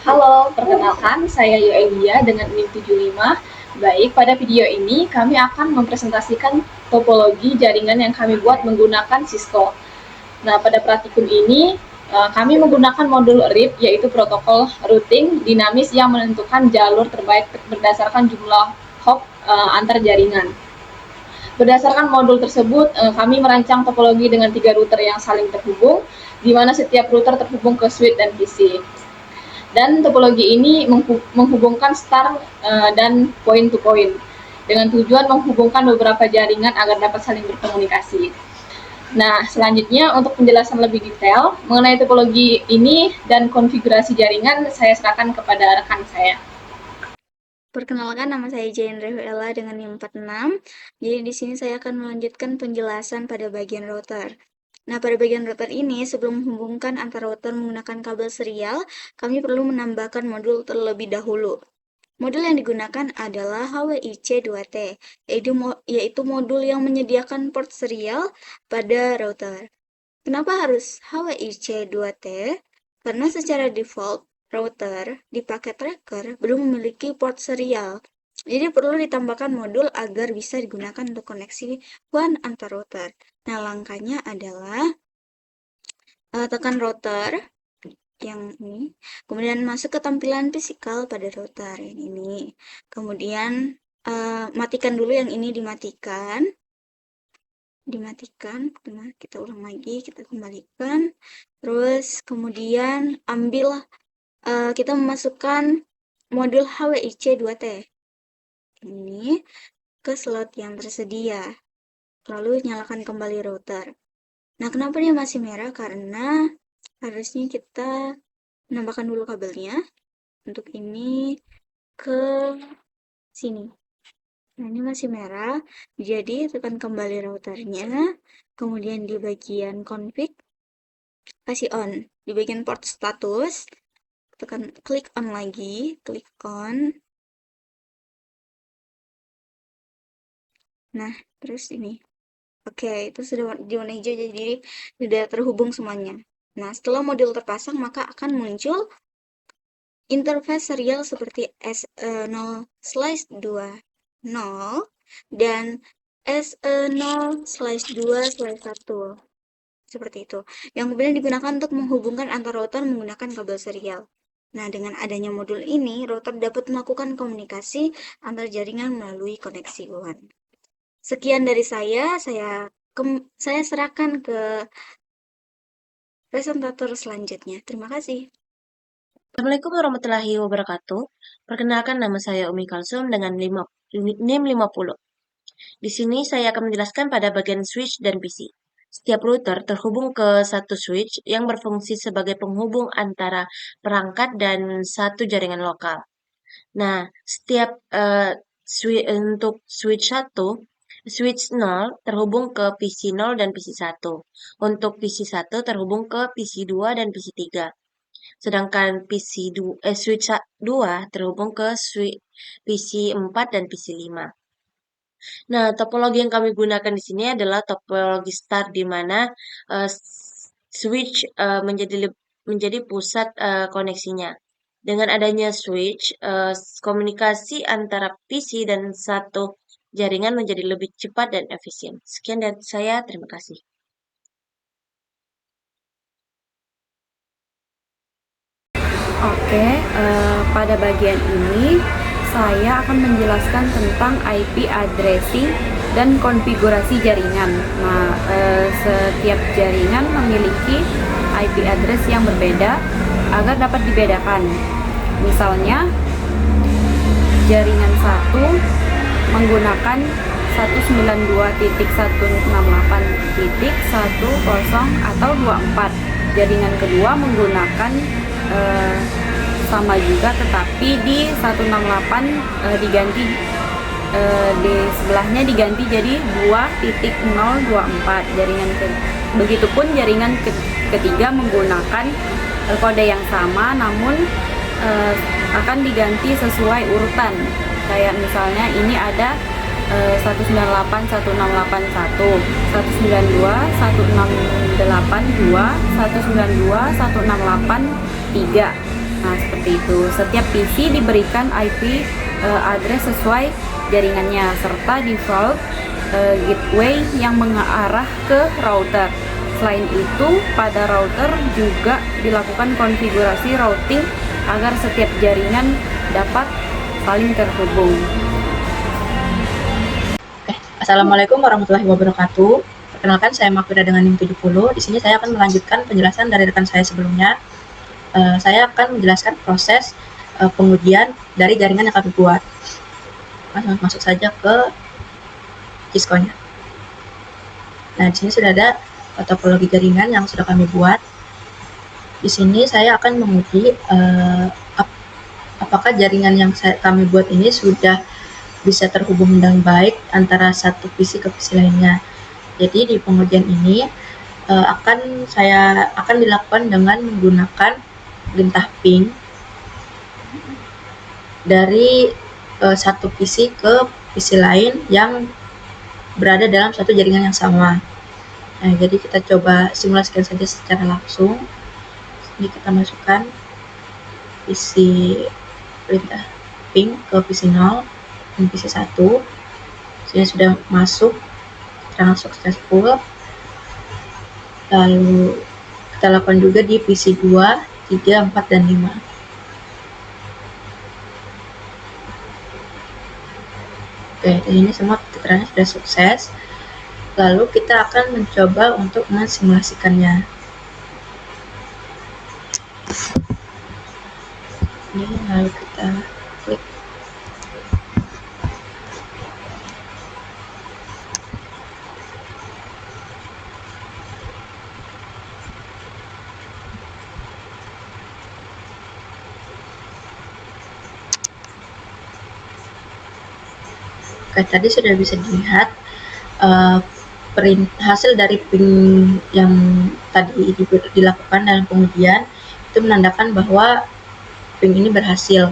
Halo, perkenalkan saya Yoelia dengan NIM 75. Baik, pada video ini kami akan mempresentasikan topologi jaringan yang kami buat menggunakan Cisco. Nah, pada praktikum ini kami menggunakan modul RIP, yaitu protokol routing dinamis yang menentukan jalur terbaik berdasarkan jumlah hop antar jaringan. Berdasarkan modul tersebut, kami merancang topologi dengan 3 router yang saling terhubung, di mana setiap router terhubung ke switch dan PC. Dan topologi ini menghubungkan star dan point to point dengan tujuan menghubungkan beberapa jaringan agar dapat saling berkomunikasi. Nah, selanjutnya untuk penjelasan lebih detail mengenai topologi ini dan konfigurasi jaringan, saya serahkan kepada rekan saya. Perkenalkan, nama saya Jane Rehuela dengan NIM 46. Jadi di sini saya akan melanjutkan penjelasan pada bagian router. Nah, pada bagian router ini, sebelum menghubungkan antar router menggunakan kabel serial, kami perlu menambahkan modul terlebih dahulu. Modul yang digunakan adalah HWIC2T, yaitu modul yang menyediakan port serial pada router. Kenapa harus HWIC2T? Karena secara default, router di paket tracker belum memiliki port serial. Jadi perlu ditambahkan modul agar bisa digunakan untuk koneksi WAN antar router. Nah, langkahnya adalah tekan router yang ini, kemudian masuk ke tampilan fisikal pada router yang ini. Kemudian matikan dulu yang ini, dimatikan. Nah, kita ulang lagi, kita kembalikan. Terus kemudian kita memasukkan modul HWIC2T ini ke slot yang tersedia. Lalu nyalakan kembali router. Nah, kenapa dia masih merah? Karena harusnya kita menambahkan dulu kabelnya. Untuk ini ke sini. Nah, ini masih merah. Jadi, tekan kembali routernya. Kemudian di bagian config, kasih on. Di bagian port status, tekan klik on lagi, klik on. Nah, terus ini. Oke, itu sudah di warna hijau, jadi sudah terhubung semuanya. Nah, setelah modul terpasang, maka akan muncul interface serial seperti S0/2 dan S0/2/1. Seperti itu. Yang kemudian digunakan untuk menghubungkan antar router menggunakan kabel serial. Nah, dengan adanya modul ini, router dapat melakukan komunikasi antar jaringan melalui koneksi WAN. Sekian dari saya serahkan ke presentator selanjutnya. Terima kasih. Assalamualaikum warahmatullahi wabarakatuh. Perkenalkan, nama saya Umi Kalsum dengan NIM 50. Di sini saya akan menjelaskan pada bagian switch dan PC. Setiap router terhubung ke satu switch yang berfungsi sebagai penghubung antara perangkat dan satu jaringan lokal. Nah, untuk switch 1, switch 0 terhubung ke PC 0 dan PC 1. Untuk PC 1 terhubung ke PC 2 dan PC 3. Sedangkan switch 2 terhubung ke PC 4 dan PC 5. Nah, topologi yang kami gunakan di sini adalah topologi star, di mana switch menjadi pusat koneksinya. Dengan adanya switch, komunikasi antara PC dan satu jaringan menjadi lebih cepat dan efisien. Sekian dari saya, terima kasih. Oke, pada bagian ini saya akan menjelaskan tentang IP addressing dan konfigurasi jaringan. Nah, setiap jaringan memiliki IP address yang berbeda agar dapat dibedakan. Misalnya, jaringan 1 menggunakan 192.168.10 atau 24. Jaringan kedua menggunakan sama juga, tetapi di 168 diganti di sebelahnya diganti jadi 2.024 jaringan begitupun jaringan ketiga menggunakan kode yang sama, namun akan diganti sesuai urutan. Kayak misalnya ini ada 198.1681, 192.1682, 192.168.3. Nah, seperti itu. Setiap PC diberikan IP address sesuai jaringannya serta default gateway yang mengarah ke router. Selain itu, pada router juga dilakukan konfigurasi routing agar setiap jaringan dapat saling terhubung. Assalamualaikum warahmatullahi wabarakatuh. Perkenalkan, saya Mafira dengan NIM 70. Di sini saya akan melanjutkan penjelasan dari rekan saya sebelumnya. Saya akan menjelaskan proses pengujian dari jaringan yang kami buat. Masuk saja ke Cisco-nya. Nah, di sini sudah ada topologi jaringan yang sudah kami buat. Di sini saya akan menguji apakah jaringan yang kami buat ini sudah bisa terhubung dengan baik antara satu PC ke PC lainnya. Jadi di pengujian ini akan dilakukan dengan menggunakan lintah ping dari satu PC ke PC lain yang berada dalam satu jaringan yang sama. Nah, jadi kita coba simulasikan saja secara langsung. Ini kita masukkan PC perintah ping ke PC 0 dan PC 1. Sini sudah masuk, keterangan successful. Lalu kita lakukan juga di PC 2, 3, 4, dan 5. Oke, ini semua keterangannya sudah sukses. Lalu kita akan mencoba untuk mensimulasikannya. Ini lalu kita klik. Oke, tadi sudah bisa dilihat hasil dari ping yang tadi dilakukan dalam pengujian itu menandakan bahwa ping ini berhasil,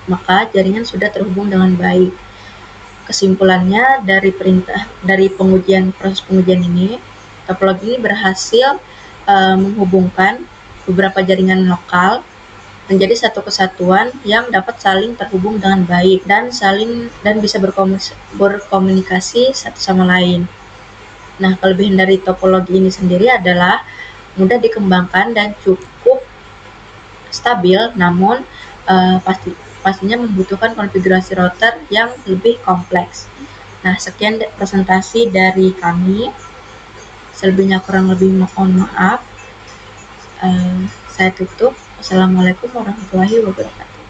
maka jaringan sudah terhubung dengan baik. Kesimpulannya dari proses pengujian ini, topologi ini berhasil menghubungkan beberapa jaringan lokal menjadi satu kesatuan yang dapat saling terhubung dengan baik dan bisa berkomunikasi satu sama lain. Nah, kelebihan dari topologi ini sendiri adalah mudah dikembangkan dan cukup stabil, namun pastinya membutuhkan konfigurasi router yang lebih kompleks. Nah, sekian presentasi dari kami. Selebihnya kurang lebih mohon maaf. Saya tutup. Wassalamualaikum warahmatullahi wabarakatuh.